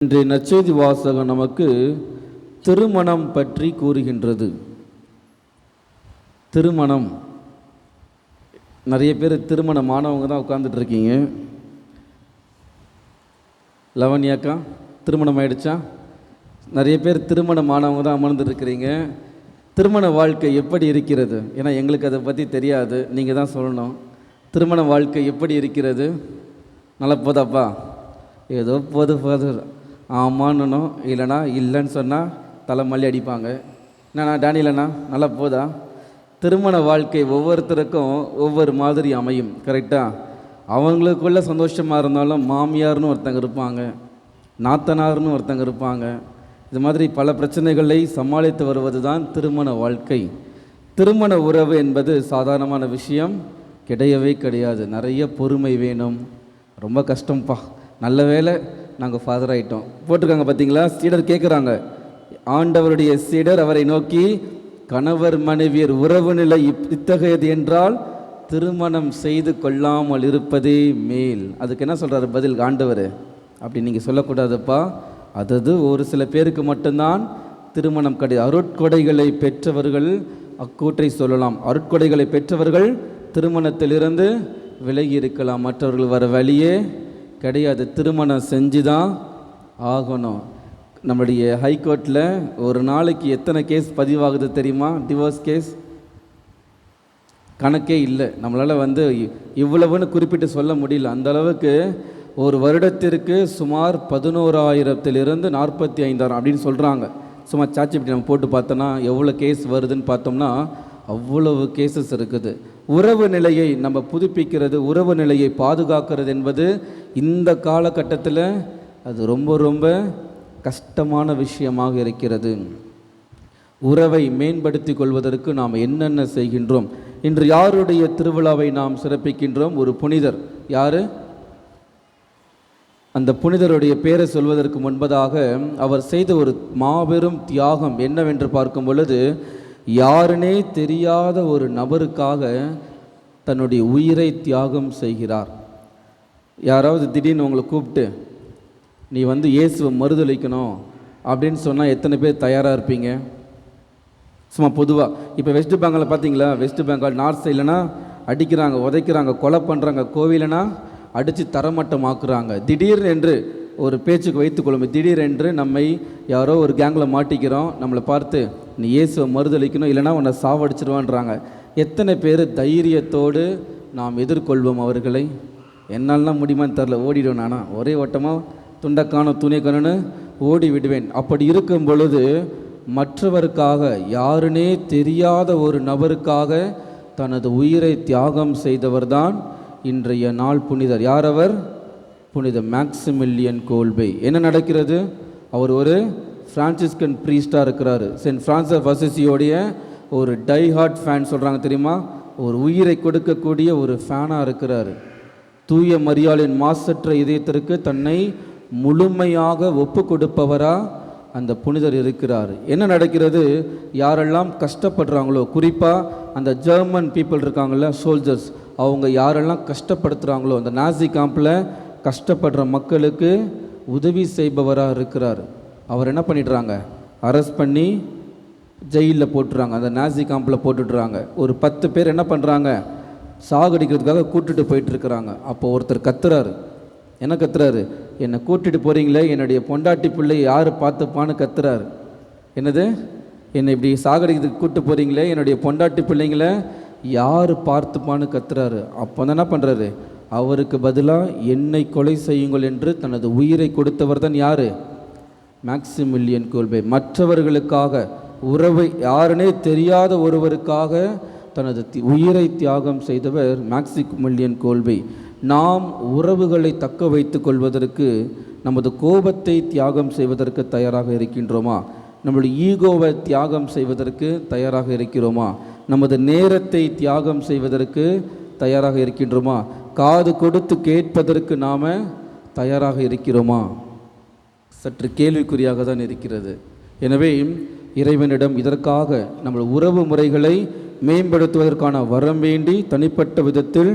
இன்றைய நற்செய்தி வாசகம் நமக்கு திருமணம் பற்றி கூறுகின்றது. திருமணம், நிறைய பேர் திருமணமானவங்க தான் உட்காந்துட்டு இருக்கீங்க. லவன்யாக்கா திருமணம் ஆயிடுச்சா? நிறைய பேர் திருமணமானவங்க தான் அமர்ந்துருக்கிறீங்க. திருமண வாழ்க்கை எப்படி இருக்கிறது? ஏன்னா எங்களுக்கு அதை பற்றி தெரியாது, நீங்கள் தான் சொல்லணும். திருமண வாழ்க்கை எப்படி இருக்கிறது? நல்லா போதாப்பா? ஏதோ போது ஆமான்னு இல்லைனா இல்லைன்னு சொன்னால் தலைமல்லி அடிப்பாங்க. என்னண்ணா டேனியலண்ணா நல்லா போதா? திருமண வாழ்க்கை ஒவ்வொருத்தருக்கும் ஒவ்வொரு மாதிரி அமையும், கரெக்டாக? அவங்களுக்குள்ள சந்தோஷமாக இருந்தாலும் மாமியார்னு ஒருத்தங்க இருப்பாங்க, நாத்தனார்னு ஒருத்தங்க இருப்பாங்க. இது மாதிரி பல பிரச்சனைகளை சமாளித்து வருவது தான் திருமண வாழ்க்கை. திருமண உறவு என்பது சாதாரணமான விஷயம் கிடையவே கிடையாது. நிறைய பொறுமை வேணும். ரொம்ப கஷ்டம்ப்பா. நல்ல வேலை நாங்கள் ஃபாதர் ஆகிட்டோம் போட்டிருக்காங்க பார்த்தீங்களா? சீடர் கேட்குறாங்க, ஆண்டவருடைய சீடர் அவரை நோக்கி, கணவர் மனைவியர் உறவு நிலை இத்தகையது என்றால் திருமணம் செய்து கொள்ளாமல் இருப்பதே மேல். அதுக்கு என்ன சொல்கிறாரு பதில் ஆண்டவர்? அப்படி நீங்கள் சொல்லக்கூடாதுப்பா, அது ஒரு சில பேருக்கு மட்டும்தான் திருமணம் கிடையாது. அருட்கொடைகளை பெற்றவர்கள் அக்கூற்றை சொல்லலாம். அருட்கொடைகளை பெற்றவர்கள் திருமணத்திலிருந்து விலகி இருக்கலாம், மற்றவர்கள் வர வழியே கிடையாது. திருமணம் செஞ்சு தான் ஆகணும். நம்முடைய ஹைகோர்ட்டில் ஒரு நாளைக்கு எத்தனை கேஸ் பதிவாகுது தெரியுமா? டிவோர்ஸ் கேஸ் கணக்கே இல்லை. நம்மளால் இவ்வளவுன்னு குறிப்பிட்டு சொல்ல முடியல. அந்த அளவுக்கு ஒரு வருடத்திற்கு சுமார் 11,000 45,000 அப்படின்னு சொல்கிறாங்க. சும்மா சாட்சிப்படி நம்ம போட்டு பார்த்தோன்னா எவ்வளோ கேஸ் வருதுன்னு பார்த்தோம்னா அவ்வளவு கேசஸ் இருக்குது. உறவு நிலையை நம்ம புதுப்பிக்கிறது, உறவு நிலையை பாதுகாக்கிறது என்பது இந்த காலகட்டத்தில் அது ரொம்ப ரொம்ப கஷ்டமான விஷயமாக இருக்கிறது. உறவை மேம்படுத்தி கொள்வதற்கு நாம் என்னென்ன செய்கின்றோம்? இன்று யாருடைய திருவிழாவை நாம் சிறப்பிக்கின்றோம்? ஒரு புனிதர். யார்? அந்த புனிதருடைய பேரை சொல்வதற்கு முன்பதாக அவர் செய்த ஒரு மாபெரும் தியாகம் என்னவென்று பார்க்கும் பொழுது, யாருனே தெரியாத ஒரு நபருக்காக தன்னுடைய உயிரை தியாகம் செய்கிறார். யாராவது திடீர்னு உங்களை கூப்பிட்டு நீ இயேசுவை மறுதளிக்கணும் அப்படின்னு சொன்னால் எத்தனை பேர் தயாராக இருப்பீங்க? சும்மா பொதுவாக இப்போ வெஸ்ட் பெங்காலில் பார்த்தீங்களா? வெஸ்ட் பெங்கால் நார்த் சைட்லனா அடிக்கிறாங்க, உதைக்கிறாங்க, கொலை பண்ணுறாங்க. கோவிலனா அடித்து தரமட்டமாக்குறாங்க. திடீர்னு என்று ஒரு பேச்சுக்கு வைத்துக்கொள்ளும், திடீரென்று நம்மை யாரோ ஒரு கேங்கில் மாட்டிக்கிறோம், நம்மளை பார்த்து நீ இயேசுவை மறுதளிக்கணும் இல்லைனா உன்னை சாவடிச்சிருவான்றாங்க. எத்தனை பேர் தைரியத்தோடு நாம் எதிர்கொள்வோம் அவர்களை? என்னாலாம் முடியுமான்னு தெரில, ஓடிடுவேன். நானா ஒரே ஓட்டமாக துண்டக்கான துணிக்கணுன்னு ஓடி விடுவேன். அப்படி இருக்கும் பொழுது மற்றவருக்காக, யாருனே தெரியாத ஒரு நபருக்காக தனது உயிரை தியாகம் செய்தவர்தான் இன்றைய நாள் புனிதர். யார் அவர்? புனித மேக்சிமில்லியன் கோல்பே. என்ன நடக்கிறது? அவர் ஒரு பிரான்சிஸ்கன் ப்ரீஸ்டாக இருக்கிறாரு. சென்ட் பிரான்சிஸ் ஆஃப் அசிசியோடைய ஒரு டை ஹார்ட் ஃபேன் சொல்கிறாங்க தெரியுமா? ஒரு உயிரை கொடுக்கக்கூடிய ஒரு ஃபேனாக இருக்கிறார். தூய மரியாளின் மாசற்ற இதயத்திற்கு தன்னை முழுமையாக ஒப்பு கொடுப்பவராக அந்த புனிதர் இருக்கிறார். என்ன நடக்கிறது? யாரெல்லாம் கஷ்டப்படுறாங்களோ, குறிப்பாக அந்த ஜெர்மன் பீப்புள் இருக்காங்கள, சோல்ஜர்ஸ், அவங்க யாரெல்லாம் கஷ்டப்படுத்துகிறாங்களோ, அந்த நாசி கேம்பில் கஷ்டப்படுற மக்களுக்கு உதவி செய்பவராக இருக்கிறார். அவர் என்ன பண்ணிடுறாங்க? அரெஸ்ட் பண்ணி ஜெயிலில் போட்டுறாங்க, அந்த நாசி கேம்பில் போட்டுடுறாங்க. ஒரு 10 பேர் என்ன பண்ணுறாங்க? சாகடிக்கிறதுக்காக கூட்டிட்டு போயிட்டுருக்கிறாங்க. அப்போ ஒருத்தர் கத்துறாரு. என்ன கத்துறாரு? என்னை கூட்டிட்டு போகிறீங்களே, என்னுடைய பொண்டாட்டி பிள்ளை யார் பார்த்துப்பான்னு கத்துறாரு. என்னது? என்னை இப்படி சாகடிக்கிறதுக்கு கூப்பிட்டு போகிறீங்களே, என்னுடைய பொண்டாட்டி பிள்ளைங்களை யார் பார்த்துப்பான்னு கத்துறாரு. அப்போ தான் என்ன பண்ணுறாரு? அவருக்கு பதிலாக என்னை கொலை செய்யுங்கள் என்று தனது உயிரை கொடுத்தவர் தான் யார்? மேக்சிமில்லியன் கோல்பே. மற்றவர்களுக்காக, உறவை யாருனே தெரியாத ஒருவருக்காக தனது உயிரை தியாகம் செய்தவர் மேக்சிமில்லியன் கோல்பே. நாம் உறவுகளை தக்க வைத்து கொள்வதற்கு, நமது கோபத்தை தியாகம் செய்வதற்கு தயாராக இருக்கின்றோமா? நம்முடைய ஈகோவை தியாகம் செய்வதற்கு தயாராக இருக்கிறோமா? நமது நேரத்தை தியாகம் செய்வதற்கு தயாராக இருக்கின்றோமா? காது கொடுத்து கேட்பதற்கு நாம் தயாராக இருக்கிறோமா? சற்று கேள்விக்குறியாக தான் இருக்கிறது. எனவே இறைவனிடம் இதற்காக நம்ம உறவு முறைகளை மேம்படுத்துவதற்கான வரம் வேண்டி தனிப்பட்ட விதத்தில்